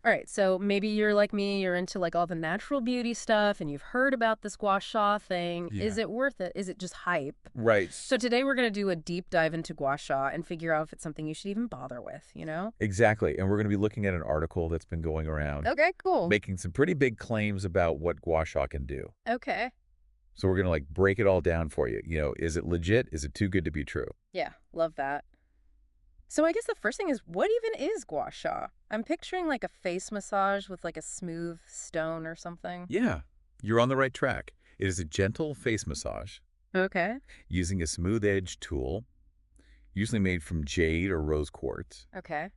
All right, so maybe you're like me, you're into like all the natural beauty stuff and you've heard about this Gua Sha thing. Is Yeah. it worth it? Is it just hype? Right. So today we're going to do a deep dive into Gua Sha and figure out if it's something you should even bother with, you know? Exactly. And we're going to be looking at an article that's been going around, Okay, cool. making some pretty big claims about what Gua Sha can do. Okay. So we're going to like break it all down for you. Is it legit? Is it too good to be true? Yeah, love that. So I guess the first thing is, what even is Gua Sha? I'm picturing like a face massage with like a smooth stone or something. Yeah, you're on the right track. It is a gentle face massage Okay. using a smooth-edged tool, usually made from jade or rose quartz. Okay.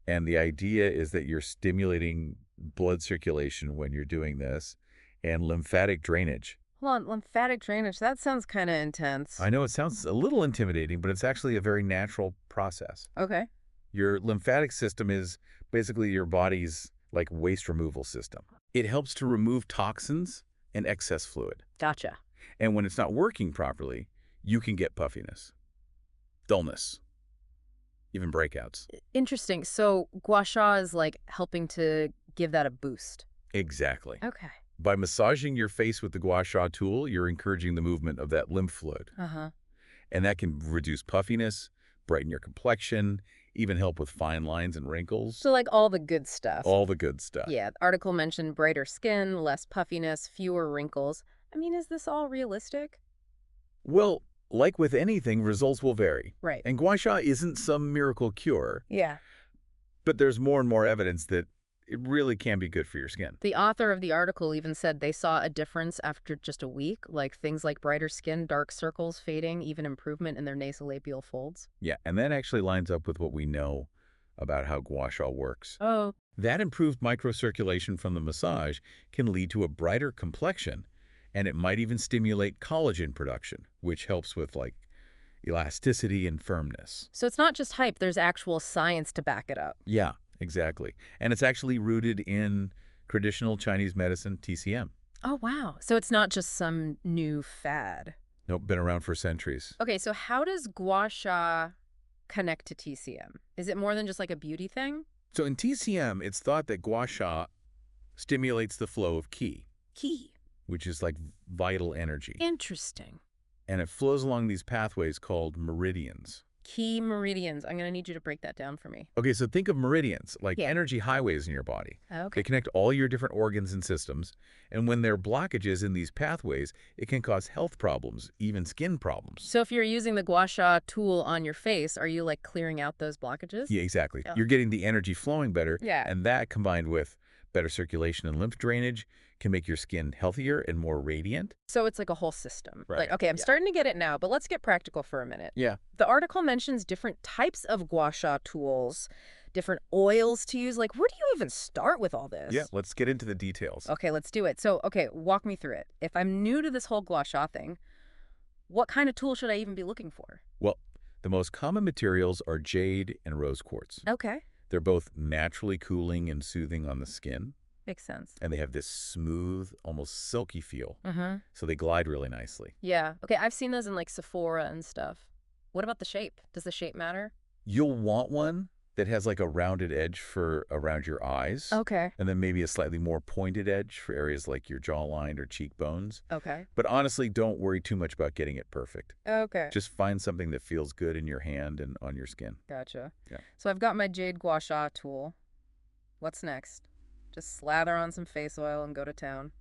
And the idea is that you're stimulating blood circulation when you're doing this and lymphatic drainage. Hold on, lymphatic drainage. That sounds kind of intense. I know it sounds a little intimidating, but it's actually a very natural process. Okay. Your lymphatic system is basically your body's like waste removal system. It helps to remove toxins and excess fluid. Gotcha. And when it's not working properly, you can get puffiness, dullness, even breakouts. Interesting. So Gua Sha is like helping to give that a boost. Exactly. Okay. By massaging your face with the Gua Sha tool, you're encouraging the movement of that lymph fluid. Uh-huh. And that can reduce puffiness, brighten your complexion, even help with fine lines and wrinkles. So like all the good stuff. All the good stuff. Yeah, the article mentioned brighter skin, less puffiness, fewer wrinkles. I mean, is this all realistic? Well, like with anything, results will vary. Right. And Gua Sha isn't some miracle cure, Yeah. but there's more and more evidence that it really can be good for your skin. The author of the article even said they saw a difference after just a week, like things like brighter skin, dark circles fading, even improvement in their nasolabial folds. Yeah, and that actually lines up with what we know about how Gua Sha works. Oh. That improved microcirculation from the massage can lead to a brighter complexion, and it might even stimulate collagen production, which helps with like elasticity and firmness. So it's not just hype, there's actual science to back it up. Yeah, exactly. And it's actually rooted in traditional Chinese medicine, TCM. Oh, wow. So it's not just some new fad. Nope, been around for centuries. Okay, so how does Gua Sha connect to TCM? Is it more than just like a beauty thing? So in TCM, it's thought that Gua Sha stimulates the flow of qi, Key. which is like vital energy. Interesting. And it flows along these pathways called meridians. Key meridians. I'm going to need you to break that down for me. Okay, so think of meridians, like Yeah. energy highways in your body. Okay. They connect all your different organs and systems, and when there are blockages in these pathways, it can cause health problems, even skin problems. So if you're using the Gua Sha tool on your face, are you like clearing out those blockages? Yeah, exactly. Yeah. You're getting the energy flowing better, Yeah. and that combined with better circulation and lymph drainage can make your skin healthier and more radiant. So it's like a whole system. Right. Like, okay, I'm Yeah. starting to get it now, but let's get practical for a minute. Yeah. The article mentions different types of Gua Sha tools, different oils to use. Like, where do you even start with all this? Yeah, let's get into the details. Okay, let's do it. So, okay, walk me through it. If I'm new to this whole Gua Sha thing, what kind of tool should I even be looking for? Well, the most common materials are jade and rose quartz. Okay, They're both naturally cooling and soothing on the skin, makes sense. and they have this smooth, almost silky feel, Mm-hmm. so they glide really nicely. Yeah. Okay, I've seen those in like Sephora and stuff. What about the shape? Does the shape matter? You'll want one that has like a rounded edge for around your eyes, Okay. and then maybe a slightly more pointed edge for areas like your jawline or cheekbones. Okay. But honestly, don't worry too much about getting it perfect. Okay. Just find something that feels good in your hand and on your skin. Gotcha. Yeah. So I've got my Jade Gua Sha tool. What's next? Just slather on some face oil and go to town.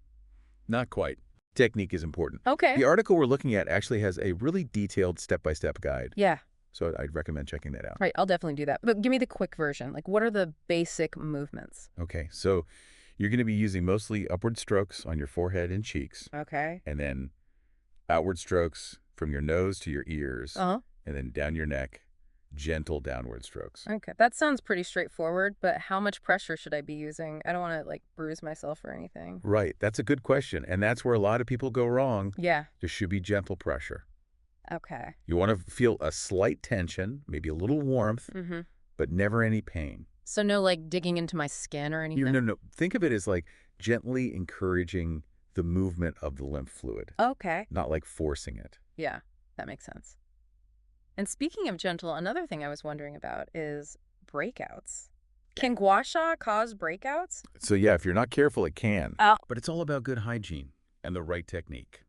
Not quite. Technique is important. Okay. The article we're looking at actually has a really detailed step-by-step guide, Yeah. so I'd recommend checking that out. Right. I'll definitely do that. But give me the quick version. Like, what are the basic movements? Okay, so you're going to be using mostly upward strokes on your forehead and cheeks, Okay. and then outward strokes from your nose to your ears, Uh-huh. and then down your neck, gentle downward strokes. Okay. That sounds pretty straightforward, but how much pressure should I be using? I don't want to, like, bruise myself or anything. Right, that's a good question, and that's where a lot of people go wrong. Yeah. There should be gentle pressure. Okay. You want to feel a slight tension, maybe a little warmth, Mm-hmm. but never any pain. So no, like, digging into my skin or anything? No. Think of it as like gently encouraging the movement of the lymph fluid, Okay. not like forcing it. Yeah, that makes sense. And speaking of gentle, another thing I was wondering about is breakouts. Can gua sha cause breakouts? So yeah, if you're not careful, it can. Oh. But it's all about good hygiene and the right technique.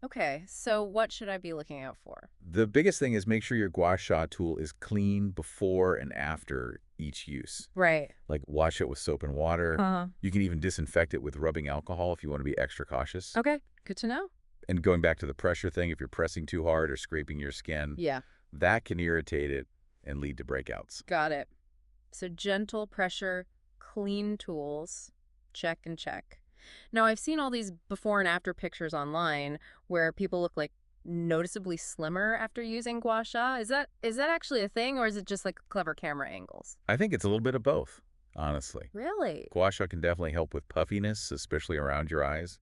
Okay, so what should I be looking out for? The biggest thing is make sure your Gua Sha tool is clean before and after each use. Right. Like wash it with soap and water. Uh-huh. You can even disinfect it with rubbing alcohol if you want to be extra cautious. Okay, good to know. And going back to the pressure thing, if you're pressing too hard or scraping your skin, Yeah, that can irritate it and lead to breakouts. got it. So gentle pressure, clean tools, check and check. Now, I've seen all these before and after pictures online where people look like noticeably slimmer after using gua sha. Is that actually a thing, or is it just like clever camera angles? I think it's a little bit of both, honestly. Really? Gua Sha can definitely help with puffiness, especially around your eyes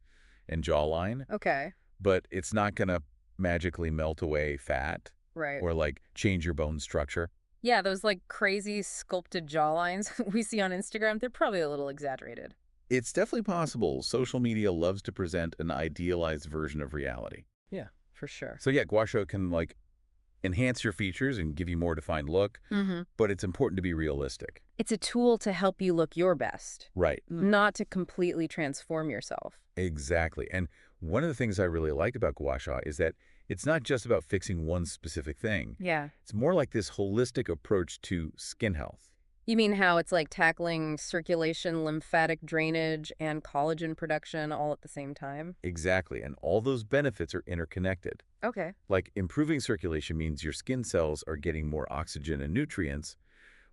and jawline, Okay, but it's not going to magically melt away fat right. or like change your bone structure. Yeah, those like crazy sculpted jawlines we see on Instagram, they're probably a little exaggerated. It's definitely possible. Social media loves to present an idealized version of reality. Yeah, for sure. So yeah, Gua Sha can like enhance your features and give you more defined look, Mm-hmm. but it's important to be realistic. It's a tool to help you look your best, Right. not to completely transform yourself. Exactly. And one of the things I really like about Gua Sha is that it's not just about fixing one specific thing. Yeah. It's more like this holistic approach to skin health. You mean how it's like tackling circulation, lymphatic drainage, and collagen production all at the same time? Exactly. And all those benefits are interconnected. Okay. Like improving circulation means your skin cells are getting more oxygen and nutrients,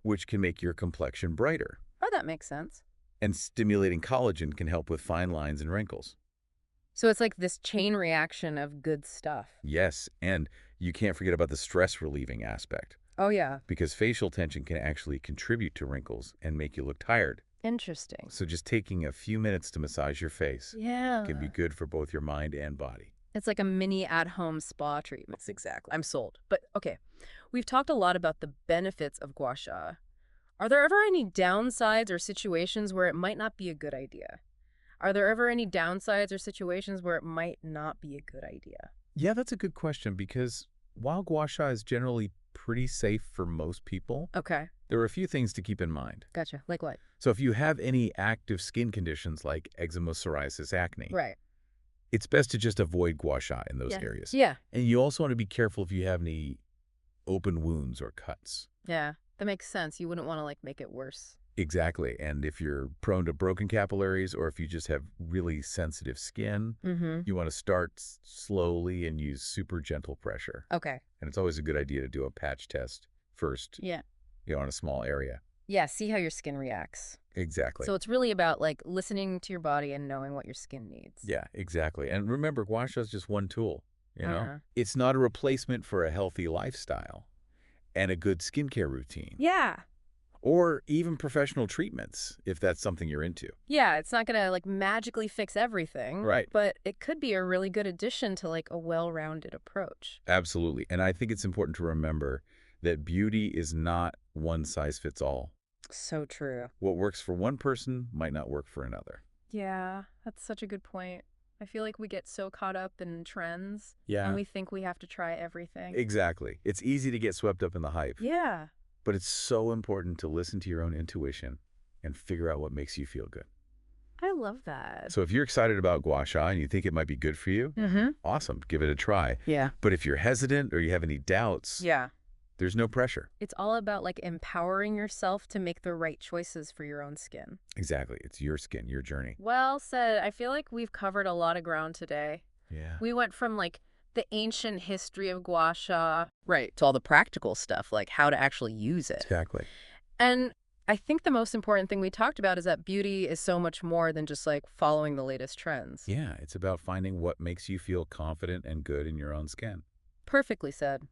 which can make your complexion brighter. Oh, that makes sense. And stimulating collagen can help with fine lines and wrinkles. So it's like this chain reaction of good stuff. Yes, and you can't forget about the stress relieving aspect, Oh, yeah. because facial tension can actually contribute to wrinkles and make you look tired. Interesting. So just taking a few minutes to massage your face Yeah. can be good for both your mind and body. It's like a mini at-home spa treatment. Exactly. I'm sold. But okay, we've talked a lot about the benefits of gua sha. Are there ever any downsides or situations where it might not be a good idea? Are there ever any downsides or situations where it might not be a good idea? Yeah, that's a good question because while Gua Sha is generally pretty safe for most people, Okay, there are a few things to keep in mind. gotcha. Like what? So if you have any active skin conditions like eczema, psoriasis, acne, Right. it's best to just avoid Gua Sha in those Yeah. areas. Yeah. And you also want to be careful if you have any open wounds or cuts. Yeah. That makes sense. You wouldn't want to like make it worse. Exactly. And if you're prone to broken capillaries or if you just have really sensitive skin, Mm-hmm. you want to start slowly and use super gentle pressure. Okay. And it's always a good idea to do a patch test first, Yeah. on a small area. Yeah. See how your skin reacts. Exactly. So it's really about like listening to your body and knowing what your skin needs. Yeah, exactly. And remember, Gua Sha is just one tool, Uh-huh. It's not a replacement for a healthy lifestyle and a good skincare routine. Yeah. Or even professional treatments, if that's something you're into. Yeah, it's not gonna like magically fix everything. Right. But it could be a really good addition to like a well-rounded approach. Absolutely. And I think it's important to remember that beauty is not one size fits all. So true. What works for one person might not work for another. Yeah, that's such a good point. I feel like we get so caught up in trends Yeah, and we think we have to try everything. exactly. It's easy to get swept up in the hype, Yeah. but it's so important to listen to your own intuition and figure out what makes you feel good. I love that. So if you're excited about Gua Sha and you think it might be good for you, Mm-hmm. awesome, give it a try. Yeah. But if you're hesitant or you have any doubts, Yeah. there's no pressure. It's all about like empowering yourself to make the right choices for your own skin. Exactly. It's your skin, your journey. Well said. I feel like we've covered a lot of ground today. Yeah. We went from like the ancient history of gua sha, right, to all the practical stuff, like how to actually use it. Exactly. And I think the most important thing we talked about is that beauty is so much more than just like following the latest trends. Yeah, it's about finding what makes you feel confident and good in your own skin. Perfectly said.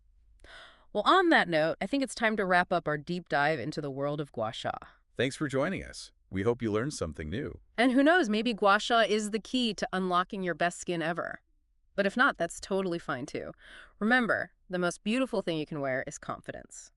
Well, on that note, I think it's time to wrap up our deep dive into the world of gua sha. Thanks for joining us. We hope you learned something new. And who knows, maybe gua sha is the key to unlocking your best skin ever. But if not, that's totally fine too. Remember, the most beautiful thing you can wear is confidence.